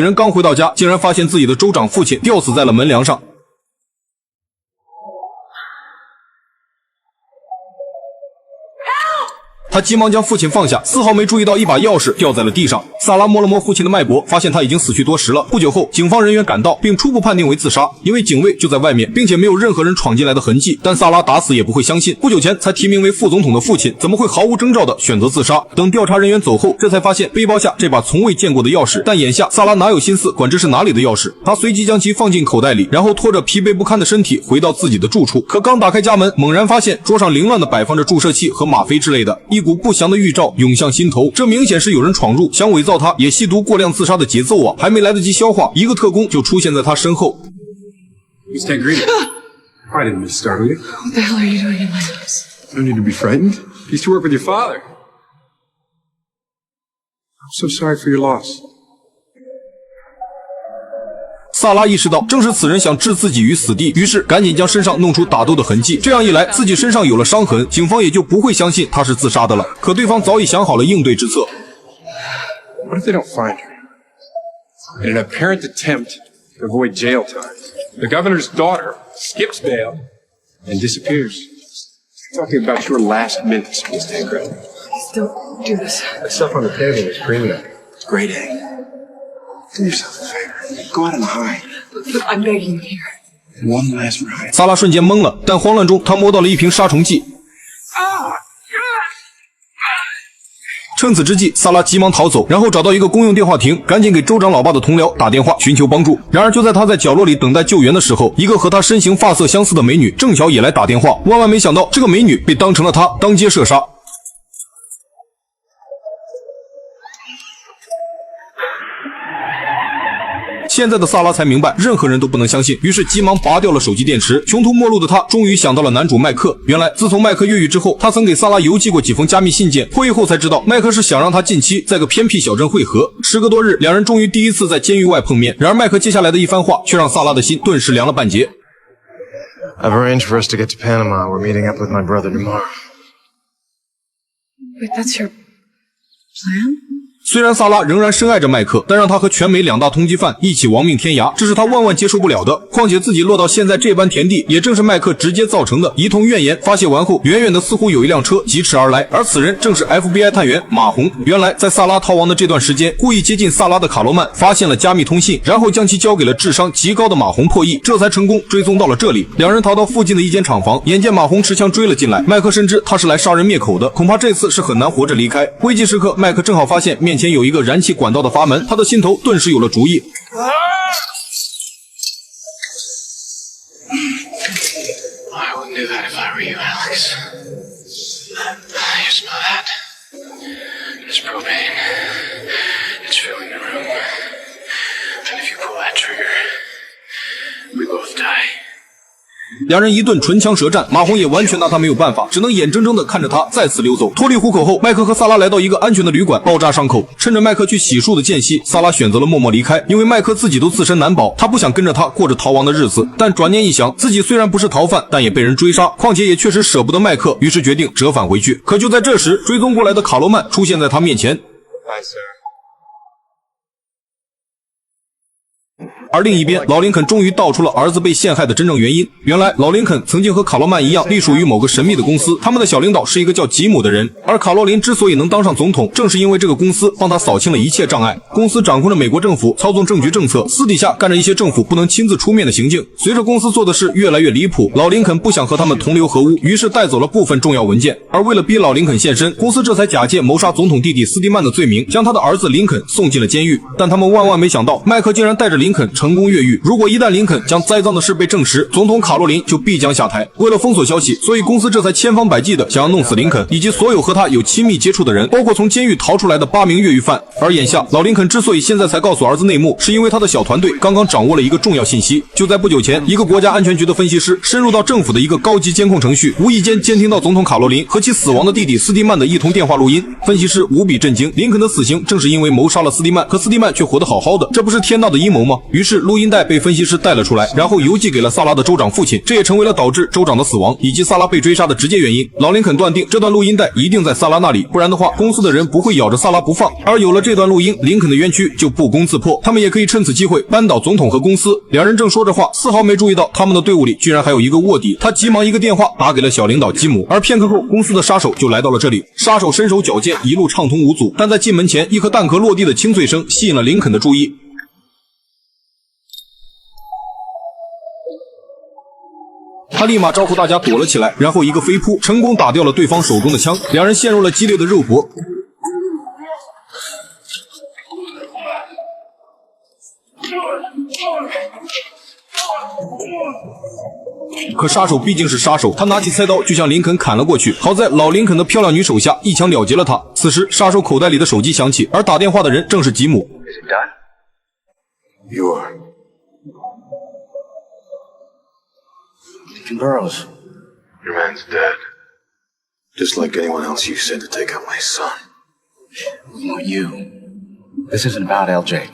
人刚回到家，竟然发现自己的州长父亲吊死在了门梁上。他急忙将父亲放下，丝毫没注意到一把钥匙掉在了地上。萨拉摸了摸父亲的脉搏，发现他已经死去多时了。不久后，警方人员赶到，并初步判定为自杀，因为警卫就在外面，并且没有任何人闯进来的痕迹。但萨拉打死也不会相信，不久前才提名为副总统的父亲，怎么会毫无征兆的选择自杀？等调查人员走后，这才发现背包下这把从未见过的钥匙。但眼下萨拉哪有心思管这是哪里的钥匙？他随即将其放进口袋里，然后拖着疲惫不堪的身体回到自己的住处。可刚打开家门，猛然发现桌上凌乱的摆放着注射器和吗啡之类的，一股不祥的预兆涌向心头。这明显是有人闯入，想伪造他也吸毒过量自杀的节奏啊！还没来得及消化，一个特工就出现在他身后。Miss Tancredi, I didn't mean to startle you. What the hell are you doing in my house? No need to be frightened. He used to work with your father. I'm so sorry for your loss. 萨拉意识到正是此人想置自己于死地，于是赶紧将身上弄出打斗的痕迹。这样一来，自己身上有了伤痕，警方也就不会相信他是自杀的了。可对方早已想好了应对之策。What if they don't find her? In an apparent attempt to avoid jail time, the governor's daughter skips bail and disappears. I'm talking about your last minutes, Miss Tancredi. Please don't do this. The stuff on the table is creamy. It's grade A. Do yourself a favor. Go out and hide. Look, I'm begging you here. One last ride. 萨拉瞬间懵了，但慌乱中他摸到了一瓶杀虫剂。趁此之际，萨拉急忙逃走，然后找到一个公用电话亭，赶紧给州长老爸的同僚打电话寻求帮助。然而就在他在角落里等待救援的时候，一个和他身形发色相似的美女正巧也来打电话。万万没想到，这个美女被当成了他，当街射杀。现在的萨拉才明白，任何人都不能相信，于是急忙拔掉了手机电池。穷途末路的他终于想到了男主麦克。原来自从麦克越狱之后，他曾给萨拉邮寄过几封加密信件。会议后才知道，麦克是想让他近期在个偏僻小镇会合。时隔多日，两人终于第一次在监狱外碰面。然而麦克接下来的一番话，却让萨拉的心顿时凉了半截。I've arranged for us to get to Panama. We're meeting up with my brother tomorrow. Wait, that's your plan? 虽然萨拉仍然深爱着麦克，但让他和全美两大通缉犯一起亡命天涯，这是他万万接受不了的。况且自己落到现在这般田地，也正是麦克直接造成的。一通怨言发泄完后，远远的似乎有一辆车疾驰而来，而此人正是 FBI 探员马洪。原来在萨拉逃亡的这段时间，故意接近萨拉的卡罗曼发现了加密通信，然后将其交给了智商极高的马洪破译，这才成功追踪到了这里。两人逃到附近的一间厂房，眼见马洪持枪追了进来，麦克深知他是来杀人灭口的，恐怕这次是很难活着离开。危急时刻，麦克正好发现面前有一个燃气管道的阀门，他的心头顿时有了主意。I wouldn't do that if I were you, Alex. You smell that? It's propane. It's filling the room. And if you pull that trigger, we both die. 两人一顿唇枪舌战，马洪也完全拿他没有办法，只能眼睁睁地看着他再次溜走。脱离虎口后，麦克和萨拉来到一个安全的旅馆，包扎伤口。趁着麦克去洗漱的间隙，萨拉选择了默默离开，因为麦克自己都自身难保，他不想跟着他过着逃亡的日子。但转念一想，自己虽然不是逃犯，但也被人追杀，况且也确实舍不得麦克，于是决定折返回去。可就在这时，追踪过来的卡罗曼出现在他面前。Hi, sir. 而另一边，老林肯终于道出了儿子被陷害的真正原因。原来，老林肯曾经和卡罗曼一样，隶属于某个神秘的公司，他们的小领导是一个叫吉姆的人。而卡洛琳之所以能当上总统，正是因为这个公司帮他扫清了一切障碍。公司掌控着美国政府，操纵政局政策，私底下干着一些政府不能亲自出面的行径。随着公司做的事越来越离谱，老林肯不想和他们同流合污，于是带走了部分重要文件。而为了逼老林肯现身，公司这才假借谋杀总统弟弟斯蒂曼的罪名，将他的儿子林肯送进了监狱。但他们万万没想到，麦克竟然带着林肯成功越狱。如果一旦林肯将栽赃的事被证实，总统卡洛琳就必将下台。为了封锁消息，所以公司这才千方百计的想要弄死林肯以及所有和他有亲密接触的人，包括从监狱逃出来的8名越狱犯。而眼下，老林肯之所以现在才告诉儿子内幕，是因为他的小团队刚刚掌握了一个重要信息。就在不久前，一个国家安全局的分析师深入到政府的一个高级监控程序，无意间监听到总统卡洛琳和其死亡的弟弟斯蒂曼的一通电话录音。分析师无比震惊，林肯的死刑正是因为谋杀了斯蒂曼，可斯蒂曼却活得好好的，这不是天大的阴谋吗？亡。于是录音带被分析师带了出来，然后邮寄给了萨拉的州长父亲，这也成为了导致州长的死亡以及萨拉被追杀的直接原因。老林肯断定这段录音带一定在萨拉那里，不然的话，公司的人不会咬着萨拉不放。而有了这段录音，林肯的冤屈就不攻自破，他们也可以趁此机会扳倒总统和公司。两人正说着话，丝毫没注意到他们的队伍里居然还有一个卧底。他急忙一个电话打给了小领导吉姆，而片刻后，公司的杀手就来到了这里。杀手身手矫健，一路畅通无阻，但在进门前，一颗弹壳落地的清脆声吸引了林肯的注意。他立马招呼大家躲了起来，然后一个飞扑，成功打掉了对方手中的枪。两人陷入了激烈的肉搏。可杀手毕竟是杀手，他拿起菜刀就向林肯砍了过去。好在老林肯的漂亮女手下一枪了结了他。此时，杀手口袋里的手机响起，而打电话的人正是吉姆。Is it done? You are. Deacon Burrows. Your man's dead. Just like anyone else you sent to take out my son. No, you. This isn't about LJ.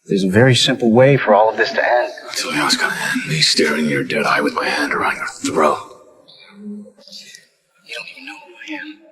There's a very simple way for all of this to end. I'll tell you how it's gonna end. Me staring your dead eye with my hand around your throat. You don't even know who I am.